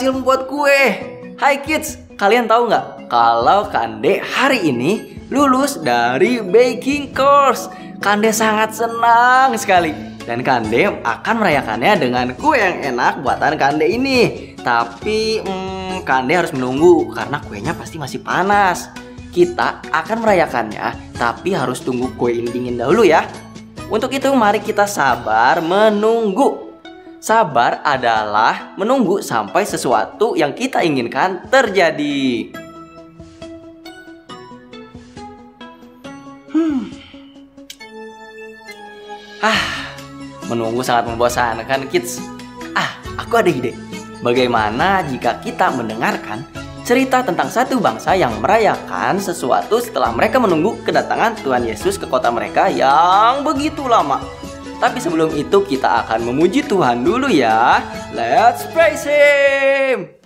berhasil membuat kue. Hai kids, kalian tahu nggak kalau Kande hari ini lulus dari baking course? Kande sangat senang sekali. Dan Kande akan merayakannya dengan kue yang enak buatan Kande ini. Tapi Kande harus menunggu karena kuenya pasti masih panas. Kita akan merayakannya, tapi harus tunggu kue ini dingin dahulu ya. Untuk itu mari kita sabar menunggu. Sabar adalah menunggu sampai sesuatu yang kita inginkan terjadi. Menunggu sangat membosankan kids. Aku ada ide. Bagaimana jika kita mendengarkan cerita tentang satu bangsa yang merayakan sesuatu setelah mereka menunggu kedatangan Tuhan Yesus ke kota mereka yang begitu lama. Tapi sebelum itu kita akan memuji Tuhan dulu ya. Let's praise Him.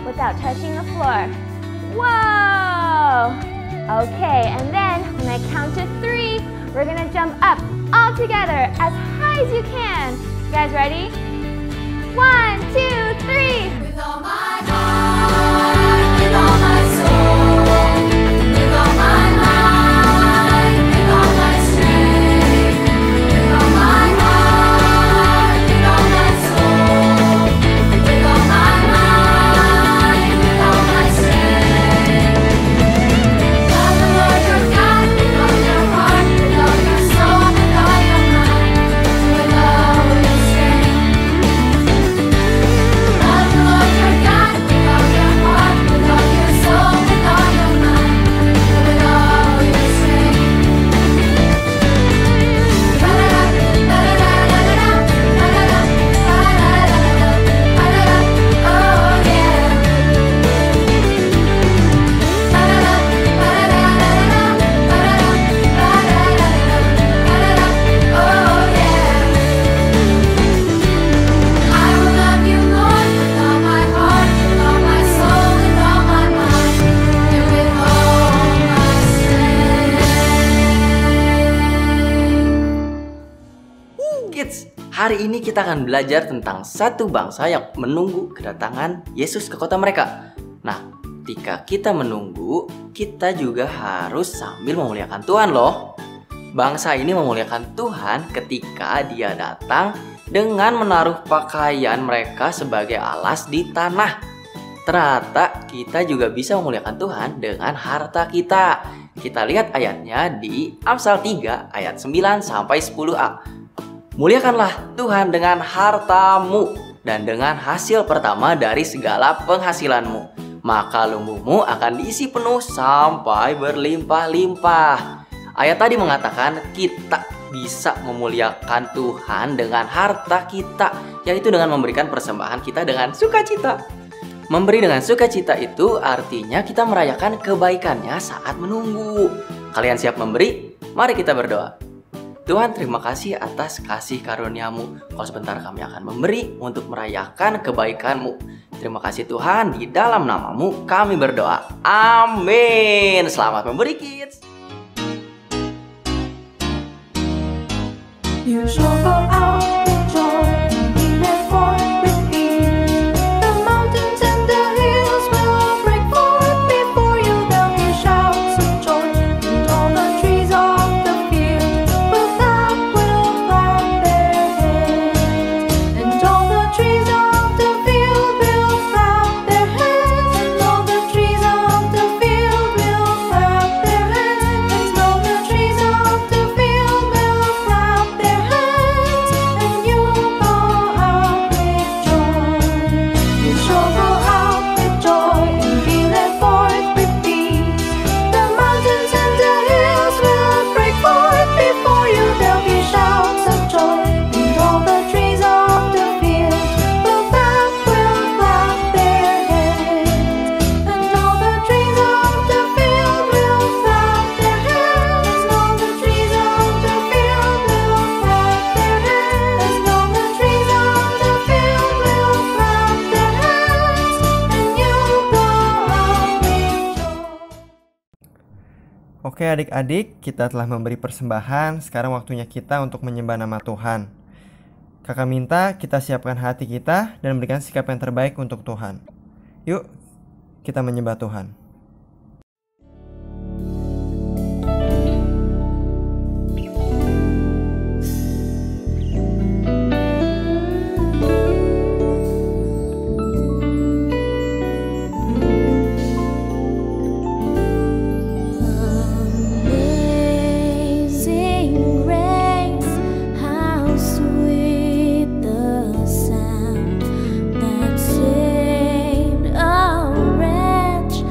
Without touching the floor. Whoa! Okay, and then when I count to 3, we're gonna jump up all together as high as you can. You guys ready? 1, 2, 3. With all my heart, with all my soul, with all my mind, with all my strength, with all my heart, with all my soul, with all my mind, with all my strength. Love the Lord your God with all your heart, with all your soul, with all your mind, with all your strength. Love the Lord your God with all your heart, with all your soul, with all your mind, with all your strength. Kids, hari ini kita akan belajar tentang satu bangsa yang menunggu kedatangan Yesus ke kota mereka. Nah, ketika kita menunggu, kita juga harus sambil memuliakan Tuhan loh. Bangsa ini memuliakan Tuhan ketika dia datang dengan menaruh pakaian mereka sebagai alas di tanah. Ternyata kita juga bisa memuliakan Tuhan dengan harta kita. Kita lihat ayatnya di Amsal 3 ayat 9 sampai 10a. Muliakanlah Tuhan dengan hartamu dan dengan hasil pertama dari segala penghasilanmu. Maka lumbuhmu akan diisi penuh sampai berlimpah-limpah. Ayat tadi mengatakan kita bisa memuliakan Tuhan dengan harta kita, yaitu dengan memberikan persembahan kita dengan sukacita. Memberi dengan sukacita itu artinya kita merayakan kebaikannya saat menunggu. Kalian siap memberi? Mari kita berdoa. Tuhan, terima kasih atas kasih karunia-Mu. Kalau sebentar kami akan memberi untuk merayakan kebaikan-Mu. Terima kasih Tuhan, di dalam nama-Mu kami berdoa. Amin. Selamat memberi, kids. You shall go out with joy and be led forth with peace. The mountains and the hills will break forth before you. There'll be shouts of joy, and all the trees of the field will clap their hands. And all the trees of the field will clap their hands. And all the trees of the field will clap their hands. And all the trees of the field will clap their hands. And you will go out with joy. You shall go out with joy and be led forth with peace. The mountains and the hills will break forth before you. There'll be shouts of joy, and all the trees of the field will clap their hands. And all the trees of the field will clap their hands. And all the trees of the field will clap their hands. And all the trees of the field will clap their hands. And you go out with joy. Oke adik-adik, kita telah memberi persembahan. Sekarang waktunya kita untuk menyembah nama Tuhan. Kakak minta kita siapkan hati kita dan berikan sikap yang terbaik untuk Tuhan. Yuk, kita menyembah Tuhan. Amazing grace, how sweet the sound that saved a wretch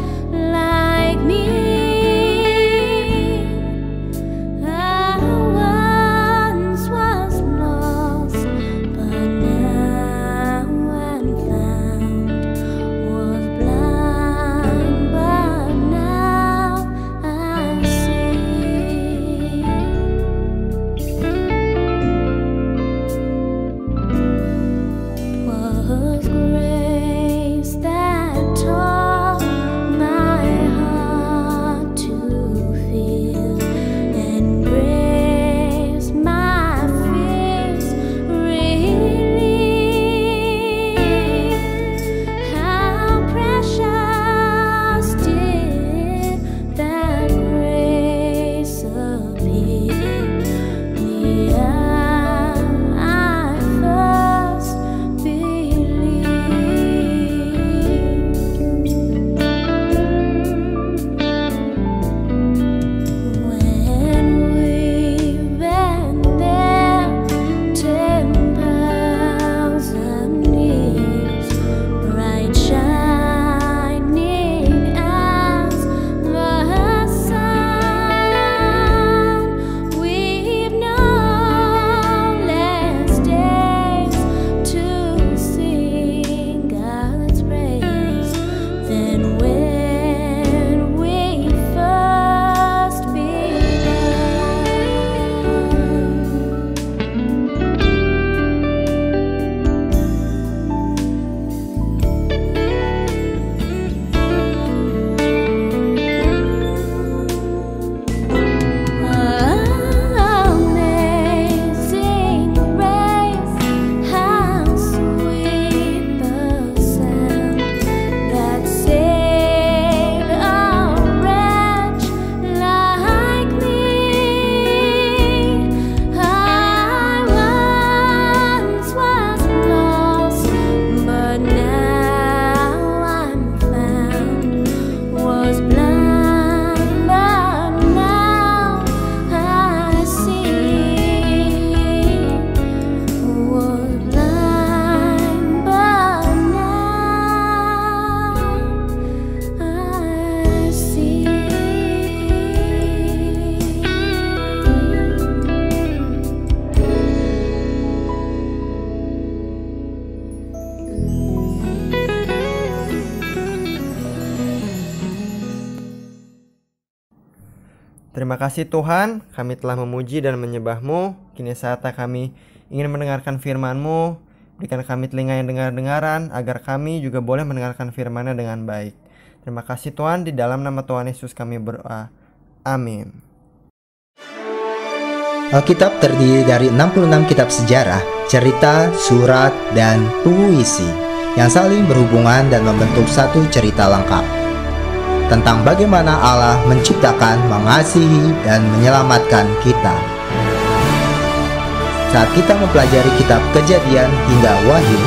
Terima kasih Tuhan, kami telah memuji dan menyembah-Mu. Kini saatnya kami ingin mendengarkan firman-Mu. Berikan kami telinga yang dengar-dengaran, agar kami juga boleh mendengarkan firman-Nya dengan baik. Terima kasih Tuhan, di dalam nama Tuhan Yesus kami berdoa. Amin. Alkitab terdiri dari 66 kitab sejarah, cerita, surat, dan puisi yang saling berhubungan dan membentuk satu cerita lengkap tentang bagaimana Allah menciptakan, mengasihi, dan menyelamatkan kita. Saat kita mempelajari kitab Kejadian hingga Wahyu,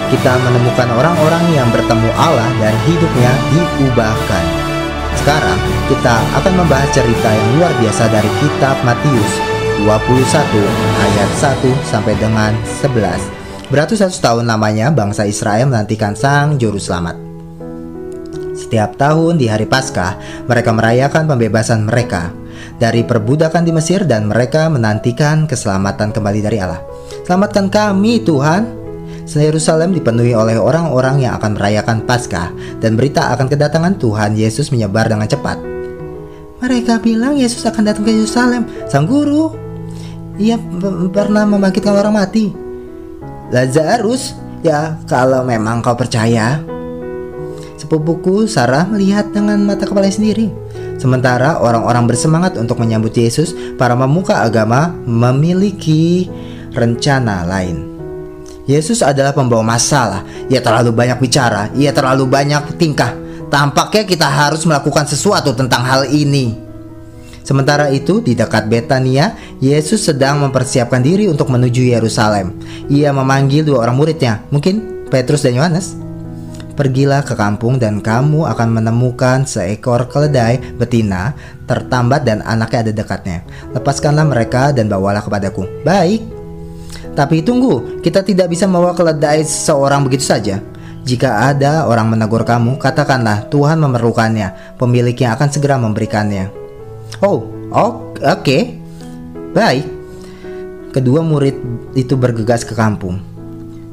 kita menemukan orang-orang yang bertemu Allah dan hidupnya diubahkan. Sekarang kita akan membahas cerita yang luar biasa dari kitab Matius 21 ayat 1 sampai dengan 11. Beratus-ratus tahun lamanya bangsa Israel menantikan Sang Juru Selamat. Setiap tahun di hari Paskah, mereka merayakan pembebasan mereka dari perbudakan di Mesir dan mereka menantikan keselamatan kembali dari Allah. Selamatkan kami Tuhan. Yerusalem dipenuhi oleh orang-orang yang akan merayakan Paskah dan berita akan kedatangan Tuhan Yesus menyebar dengan cepat. Mereka bilang Yesus akan datang ke Yerusalem. Sang Guru, Ia pernah membangkitkan orang mati. Lazarus, ya kalau memang kau percaya. Sepupuku Sarah melihat dengan mata kepalanya sendiri. Sementara orang-orang bersemangat untuk menyambut Yesus, para pemuka agama memiliki rencana lain. Yesus adalah pembawa masalah. Ia terlalu banyak bicara, ia terlalu banyak tingkah. Tampaknya kita harus melakukan sesuatu tentang hal ini. Sementara itu, di dekat Betania, Yesus sedang mempersiapkan diri untuk menuju Yerusalem. Ia memanggil 2 orang muridnya, mungkin Petrus dan Yohanes. Pergilah ke kampung dan kamu akan menemukan seekor keledai betina tertambat dan anaknya ada dekatnya. Lepaskanlah mereka dan bawalah kepadaku. Baik. Tapi tunggu, kita tidak bisa membawa keledai seorang begitu saja. Jika ada orang menegur kamu, katakanlah Tuhan memerlukannya. Pemiliknya akan segera memberikannya. Oke. Baik. Kedua murid itu bergegas ke kampung.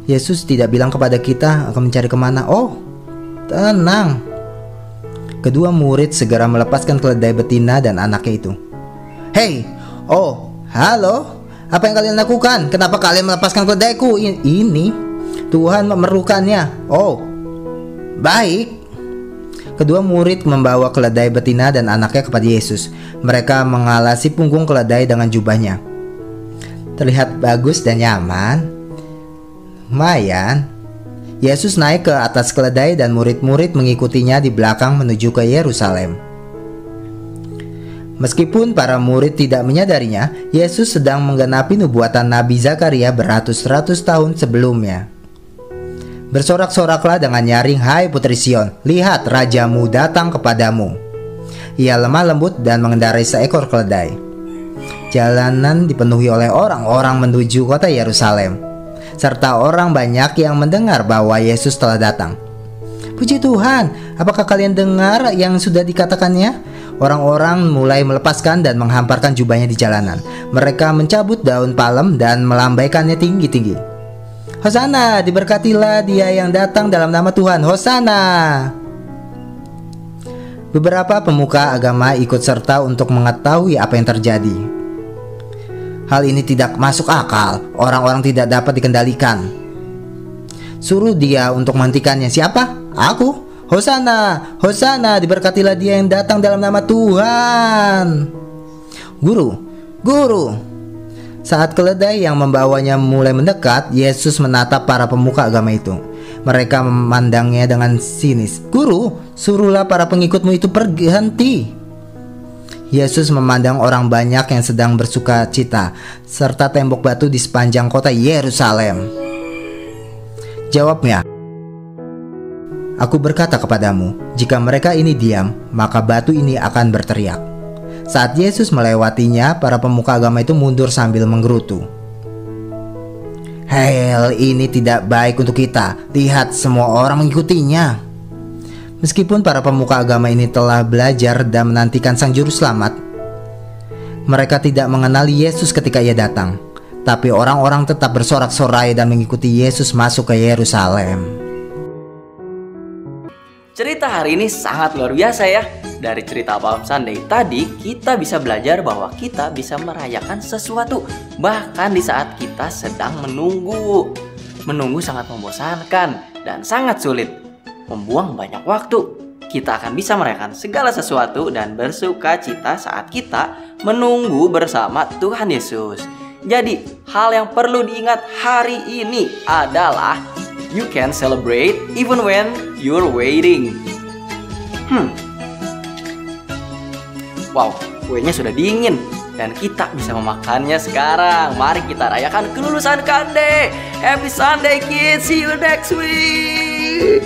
Yesus tidak bilang kepada kita akan mencari kemana. Oh, tenang. Kedua murid segera melepaskan keledai betina dan anaknya itu. Hei, halo. Apa yang kalian lakukan? Kenapa kalian melepaskan keledaiku? Ini Tuhan memerlukannya. Oh, baik. Kedua murid membawa keledai betina dan anaknya kepada Yesus. Mereka mengalasi punggung keledai dengan jubahnya. Terlihat bagus dan nyaman. Lumayan. Yesus naik ke atas keledai dan murid-murid mengikutinya di belakang menuju ke Yerusalem. Meskipun para murid tidak menyadarinya, Yesus sedang menggenapi nubuatan Nabi Zakaria beratus-ratus tahun sebelumnya. Bersorak-soraklah dengan nyaring, hai putri Sion, lihat rajamu datang kepadamu. Ia lemah lembut dan mengendarai seekor keledai. Jalanan dipenuhi oleh orang-orang menuju kota Yerusalem, serta orang banyak yang mendengar bahwa Yesus telah datang. Puji Tuhan, apakah kalian dengar yang sudah dikatakannya? Orang-orang mulai melepaskan dan menghamparkan jubahnya di jalanan. Mereka mencabut daun palem dan melambaikannya tinggi-tinggi. Hosana, diberkatilah dia yang datang dalam nama Tuhan. Hosana. Beberapa pemuka agama ikut serta untuk mengetahui apa yang terjadi. Hal ini tidak masuk akal. Orang-orang tidak dapat dikendalikan. Suruh dia untuk menghentikannya. Siapa? Aku. Hosana, Hosana, diberkatilah dia yang datang dalam nama Tuhan. Guru. Saat keledai yang membawanya mulai mendekat, Yesus menatap para pemuka agama itu. Mereka memandangnya dengan sinis. Guru, suruhlah para pengikutmu itu berhenti. Yesus memandang orang banyak yang sedang bersuka cita, serta tembok batu di sepanjang kota Yerusalem. Jawabnya, aku berkata kepadamu, jika mereka ini diam, maka batu ini akan berteriak. Saat Yesus melewatinya, para pemuka agama itu mundur sambil menggerutu. Hal ini tidak baik untuk kita. Lihat, semua orang mengikutinya. Meskipun para pemuka agama ini telah belajar dan menantikan Sang Juru Selamat, mereka tidak mengenali Yesus ketika ia datang. Tapi orang-orang tetap bersorak-sorai dan mengikuti Yesus masuk ke Yerusalem. cerita hari ini sangat luar biasa ya. Dari cerita Palm Sunday tadi, kita bisa belajar bahwa kita bisa merayakan sesuatu bahkan di saat kita sedang menunggu. Menunggu sangat membosankan dan sangat sulit, membuang banyak waktu. Kita akan bisa merayakan segala sesuatu dan bersuka cita saat kita menunggu bersama Tuhan Yesus. Jadi, hal yang perlu diingat hari ini adalah you can celebrate even when you're waiting. Wow, kuenya sudah dingin dan kita bisa memakannya sekarang. Mari kita rayakan kelulusan Kande. Happy Sunday kids, see you next week.